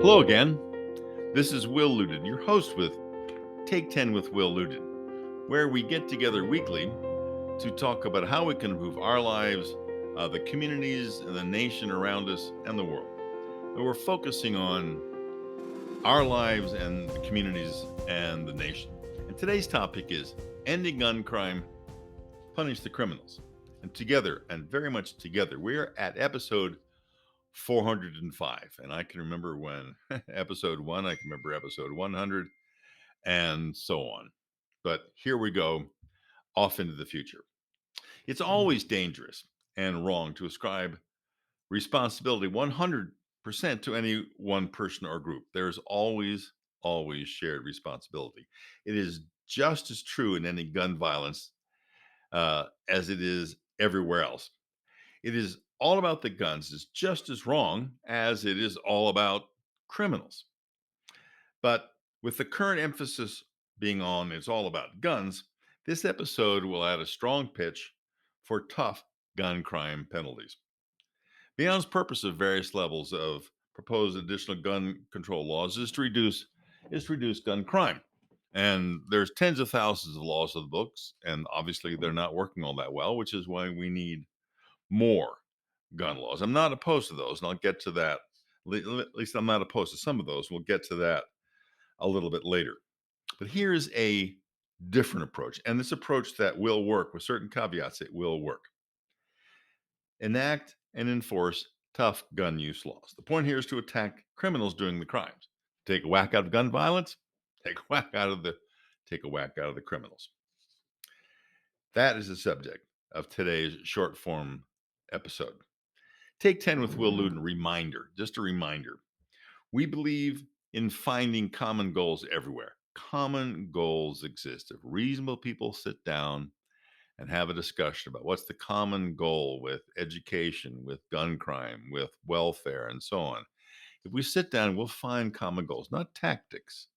Hello again. This is Will Luden, your host with Take 10 with Will Luden, where we get together weekly to talk about how we can improve our lives, the communities, and the nation around us, and the world. And we're focusing on our lives and the communities and the nation. And today's topic is ending gun crime, punish the criminals. And together, and very much together, we're at episode 405. And I can remember when episode 1, I can remember episode 100, and so on. But here we go, off into the future. It's always dangerous and wrong to ascribe responsibility 100% to any one person or group. There's always shared responsibility. It is just as true in any gun violence as it is everywhere else. It is all about the guns is just as wrong as it is all about criminals. But with the current emphasis being on it's all about guns, this episode will add a strong pitch for tough gun crime penalties. Beyond its purpose of various levels of proposed additional gun control laws is to reduce gun crime. And there's tens of thousands of laws on the books, and obviously they're not working all that well, which is why we need more gun laws. I'm not opposed to those, and I'll get to that. At least I'm not opposed to some of those. We'll get to that a little bit later. But here's a different approach, and this approach that will work with certain caveats, it will work. Enact and enforce tough gun use laws. The point here is to attack criminals doing the crimes. Take a whack out of gun violence, take a whack out of the criminals. That is the subject of today's short form episode. Take 10 with Will Luden, reminder, just a reminder. We believe in finding common goals everywhere. Common goals exist. If reasonable people sit down and have a discussion about what's the common goal with education, with gun crime, with welfare, and so on. If we sit down, we'll find common goals, not tactics,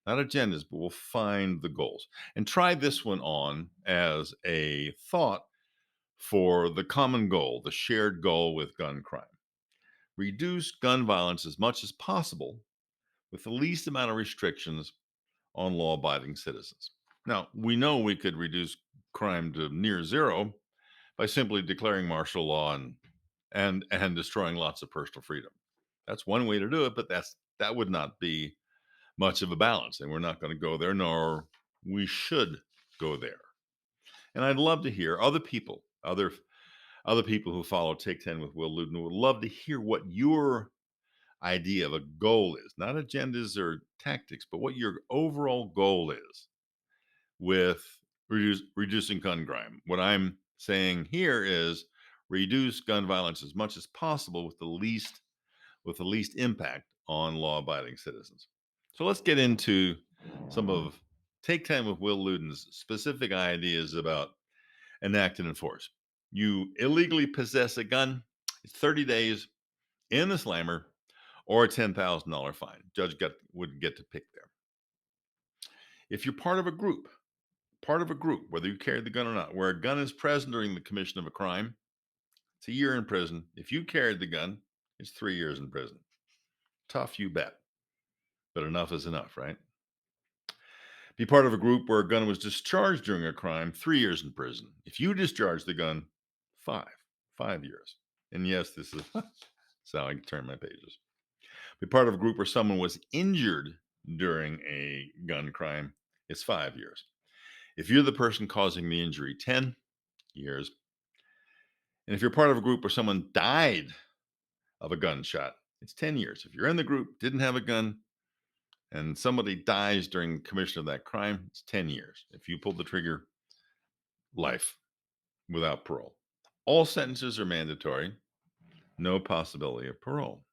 not agendas, but we'll find the goals. And try this one on as a thought for the common goal, the shared goal with gun crime. Reduce gun violence as much as possible with the least amount of restrictions on law abiding citizens. Now, we know we could reduce crime to near zero by simply declaring martial law and destroying lots of personal freedom. That's one way to do it, but that would not be much of a balance, and we're not going to go there, nor we should go there. And I'd love to hear other people who follow Take 10 with Will Luden would love to hear what your idea of a goal is, not agendas or tactics, but what your overall goal is with reducing gun crime. What I'm saying here is reduce gun violence as much as possible with the least impact on law-abiding citizens. So let's get into some of Take 10 with Will Luden's specific ideas about enact and enforce. You illegally possess a gun, it's 30 days in the slammer or a $10,000 fine. Judge would get to pick there. If you're part of a group, whether you carry the gun or not, where a gun is present during the commission of a crime, it's a year in prison. If you carried the gun, it's 3 years in prison. Tough, you bet. But enough is enough, right? Be part of a group where a gun was discharged during a crime, 3 years in prison. If you discharge the gun, 5 years. And yes, this is how I turn my pages. Be part of a group where someone was injured during a gun crime, it's 5 years. If you're the person causing the injury, 10 years. And if you're part of a group where someone died of a gunshot, it's 10 years. If you're in the group, didn't have a gun, and somebody dies during the commission of that crime, it's 10 years. If you pull the trigger, life without parole. All sentences are mandatory, no possibility of parole.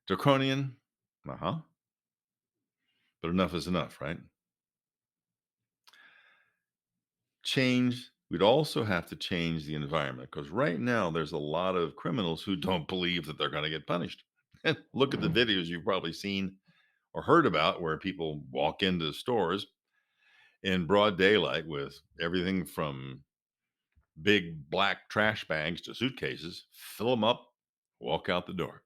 Draconian, but enough is enough, right? We'd also have to change the environment because right now there's a lot of criminals who don't believe that they're going to get punished. Look at the videos you've probably seen or heard about where people walk into stores in broad daylight with everything from big black trash bags to suitcases, fill them up, walk out the door.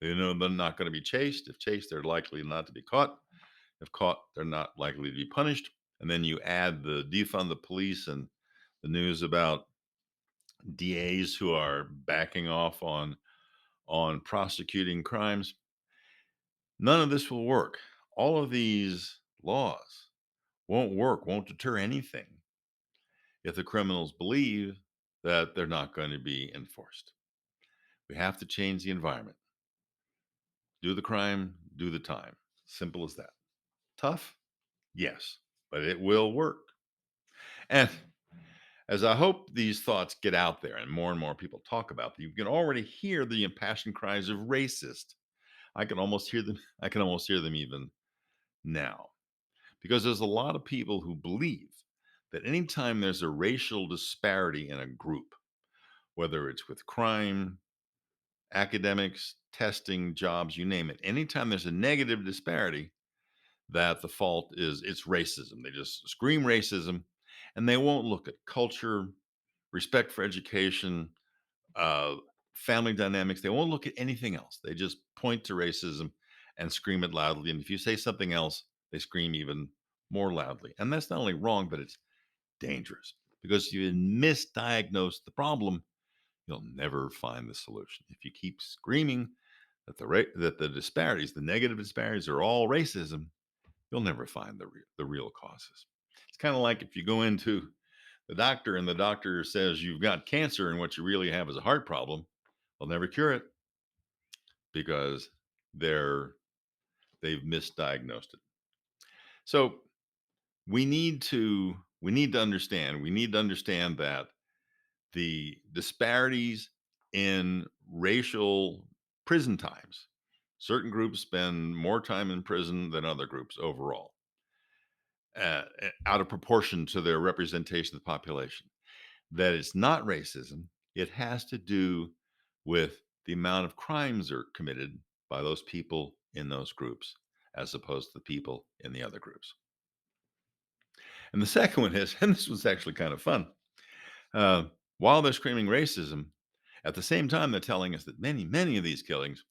They know they're not going to be chased. If chased, they're likely not to be caught. If caught, they're not likely to be punished. And then you add the defund the police and the news about DAs who are backing off on prosecuting crimes. None of this will work. All of these laws won't work, won't deter anything if the criminals believe that they're not going to be enforced. We have to change the environment. Do the crime, do the time. Simple as that. Tough? Yes, but it will work. And as I hope these thoughts get out there and more people talk about them, you can already hear the impassioned cries of racist. I can almost hear them. I can almost hear them even now. Because there's a lot of people who believe that anytime there's a racial disparity in a group, whether it's with crime, academics, testing, jobs, you name it, anytime there's a negative disparity, that the fault is it's racism. They just scream racism and they won't look at culture, respect for education, uh, family dynamics. They won't look at anything else. They just point to racism and scream it loudly. And if you say something else, they scream even more loudly. And that's not only wrong, but it's dangerous because if you misdiagnose the problem, you'll never find the solution. If you keep screaming that that the disparities, the negative disparities, are all racism, you'll never find the real causes. It's kind of like if you go into the doctor and the doctor says you've got cancer and what you really have is a heart problem, they'll never cure it because they're they've misdiagnosed it. So we need to understand that the disparities in racial prison times, certain groups spend more time in prison than other groups overall, out of proportion to their representation of the population. That it's not racism. It has to do with the amount of crimes are committed by those people in those groups as opposed to the people in the other groups. And the second one is, and this was actually kind of fun, uh, while they're screaming racism, at the same time, they're telling us that many of these killings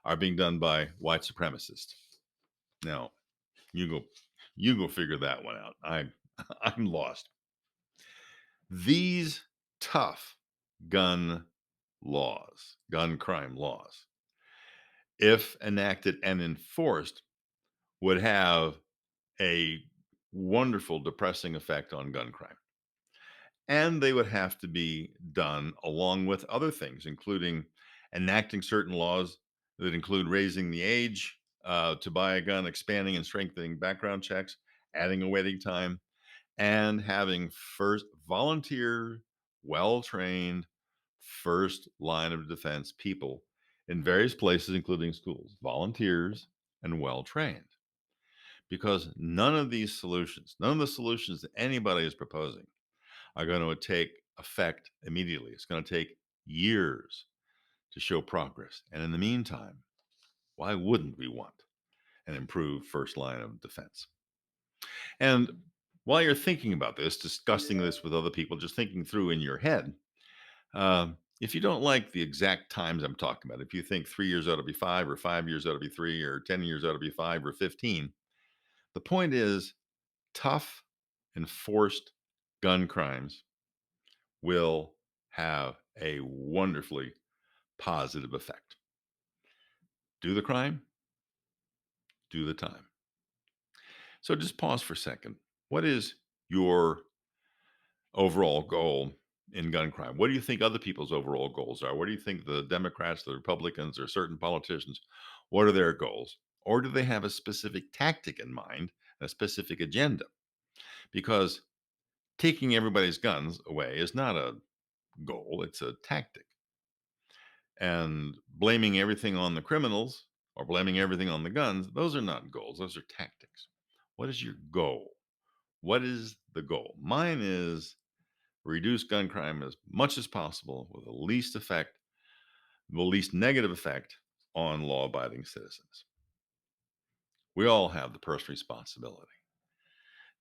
are being done by white supremacists. Now, you go, you go figure that one out. I'm lost. These tough gun laws, gun crime laws, if enacted and enforced, would have a wonderful depressing effect on gun crime. And they would have to be done along with other things, including enacting certain laws that include raising the age to buy a gun, expanding and strengthening background checks, adding a waiting time, and having first volunteer, well trained, first line of defense people in various places, including schools, volunteers and well trained. Because none of the solutions that anybody is proposing are going to take effect immediately. It's going to take years to show progress. And in the meantime, why wouldn't we want an improved first line of defense? And while you're thinking about this, discussing this with other people, just thinking through in your head, if you don't like the exact times I'm talking about, if you think 3 years ought to be five, or 5 years ought to be three, or 10 years ought to be five, or 15, the point is tough, enforced gun crimes will have a wonderfully positive effect. Do the crime, do the time. So just pause for a second. What is your overall goal in gun crime? What do you think other people's overall goals are? What do you think the Democrats, the Republicans, or certain politicians, what are their goals? Or do they have a specific tactic in mind, a specific agenda? Because taking everybody's guns away is not a goal, it's a tactic. And blaming everything on the criminals or blaming everything on the guns, those are not goals, those are tactics. What is your goal? What is the goal? Mine is reduce gun crime as much as possible with the least negative effect on law abiding citizens. We all have the personal responsibility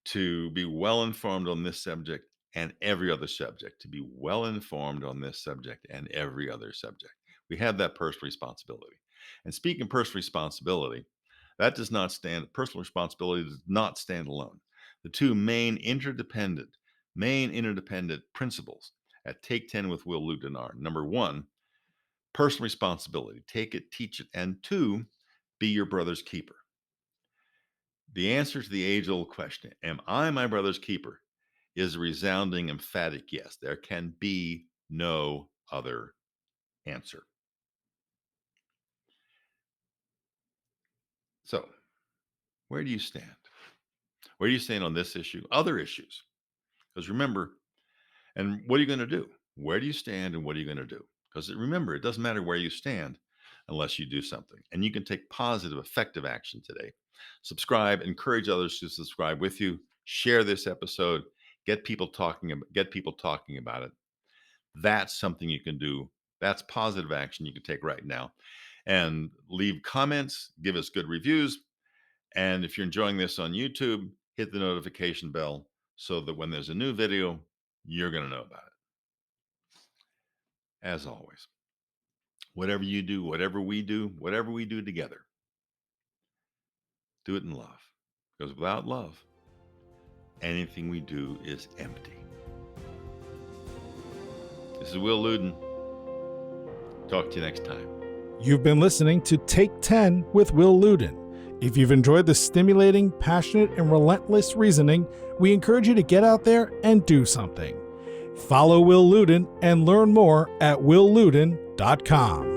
to be well informed on this subject and every other subject, to be well informed on this subject and every other subject. We have that personal responsibility. And speaking of personal responsibility, personal responsibility does not stand alone. The two main interdependent principles at Take 10 with Will Luden are: number one, personal responsibility, take it, teach it, and two, be your brother's keeper. The answer to the age-old question, am I my brother's keeper, is a resounding, emphatic yes. There can be no other answer. So, where do you stand? Where do you stand on this issue? Other issues? Because remember, and what are you going to do? Where do you stand and what are you going to do? Because remember, it doesn't matter where you stand unless you do something. And you can take positive, effective action today. Subscribe, encourage others to subscribe with you. Share this episode. Get people talking about it. That's something you can do. That's positive action you can take right now. And leave comments, give us good reviews. And if you're enjoying this on YouTube, hit the notification bell so that when there's a new video, you're going to know about it. As always, whatever you do, whatever we do together, do it in love. Because without love, anything we do is empty. This is Will Luden. Talk to you next time. You've been listening to Take 10 with Will Luden. If you've enjoyed the stimulating, passionate, and relentless reasoning, we encourage you to get out there and do something. Follow Will Luden and learn more at willluden.com.